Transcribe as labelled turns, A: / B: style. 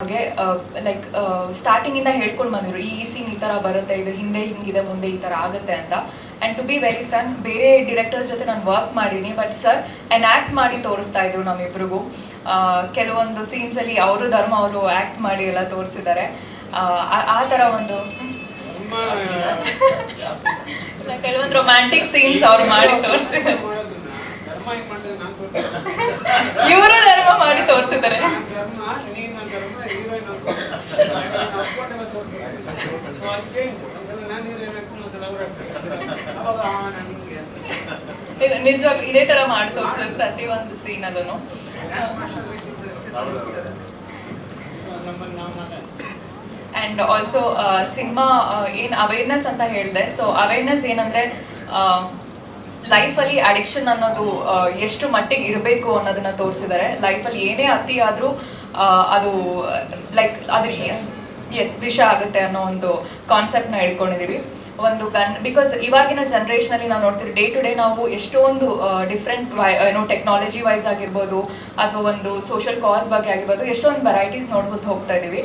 A: ಅವ್ರಿಗೆ ಲೈಕ್ ಸ್ಟಾರ್ಟಿಂಗಿಂದ ಹೇಳ್ಕೊಂಡು ಬಂದಿದ್ರು ಈ ಸೀನ್ ಈ ಥರ ಬರುತ್ತೆ, ಇದು ಹಿಂದೆ ಹಿಂಗಿದೆ, ಮುಂದೆ ಈ ಥರ ಆಗುತ್ತೆ ಅಂತ. And to be very frank, ಬೇರೆ ಡಿರೆಕ್ಟರ್ಸ್ ಜೊತೆ ನಾನು ವರ್ಕ್ ಮಾಡಿದ್ದೀನಿ, ಬಟ್ ಸರ್ ಆ್ಯಕ್ಟ್ ಮಾಡಿ ತೋರಿಸ್ತಾ ಇದ್ರು ನಮ್ಮಿಬ್ರಿಗೂ. ಕೆಲವೊಂದು ಸೀನ್ಸಲ್ಲಿ ಅವರು ಧರ್ಮ ಅವರು ಆ್ಯಕ್ಟ್ ಮಾಡಿ ಎಲ್ಲ ತೋರಿಸಿದ್ದಾರೆ. ಆ ಥರ ಒಂದು ಕೆಲವೊಂದು ರೊಮ್ಯಾಂಟಿಕ್ ಸೀನ್ಸ್ ಅವ್ರು ಮಾಡಿ ತೋರಿಸಿದ್ದಾರೆ. ಇವರು ಧರ್ಮ ಮಾಡಿ ತೋರಿಸಿದ್ದಾರೆ. ನಿಜವಾಗ್ಲೂ ಇದೇ ತರ ಮಾಡಿ ತೋರಿಸಿದ್ರೆ ಪ್ರತಿ ಒಂದು ಸೀನ್ ಅದನ್ನು. ಆ್ಯಂಡ್ ಆಲ್ಸೋ ಸಿನಿಮಾ ಏನು ಅವೇರ್ನೆಸ್ ಅಂತ ಹೇಳಿದೆ. ಸೊ ಅವೇರ್ನೆಸ್ ಏನಂದರೆ ಲೈಫಲ್ಲಿ ಅಡಿಕ್ಷನ್ ಅನ್ನೋದು ಎಷ್ಟು ಮಟ್ಟಿಗೆ ಇರಬೇಕು ಅನ್ನೋದನ್ನ ತೋರಿಸಿದ್ದಾರೆ. ಲೈಫಲ್ಲಿ ಏನೇ ಅತಿ ಆದರೂ ಅದು ಲೈಕ್ ಅದ್ರ ವಿಷ ಆಗುತ್ತೆ ಅನ್ನೋ ಒಂದು ಕಾನ್ಸೆಪ್ಟ್ನ ಹಿಡ್ಕೊಂಡಿದ್ದೀವಿ. ಒಂದು ಬಿಕಾಸ್ ಇವಾಗಿನ ಜನ್ರೇಷನಲ್ಲಿ ನಾವು ನೋಡ್ತೀವಿ, ಡೇ ಟು ಡೇ ನಾವು ಎಷ್ಟೊಂದು ಡಿಫ್ರೆಂಟ್ ಟೆಕ್ನಾಲಜಿ ವೈಸ್ ಆಗಿರ್ಬೋದು ಅಥವಾ ಒಂದು ಸೋಷಿಯಲ್ ಕಾಸ್ ಬಗ್ಗೆ ಆಗಿರ್ಬೋದು ಎಷ್ಟೊಂದು ವೆರೈಟೀಸ್ ನೋಡ್ಬೋದು ಹೋಗ್ತಾ ಇದ್ದೀವಿ.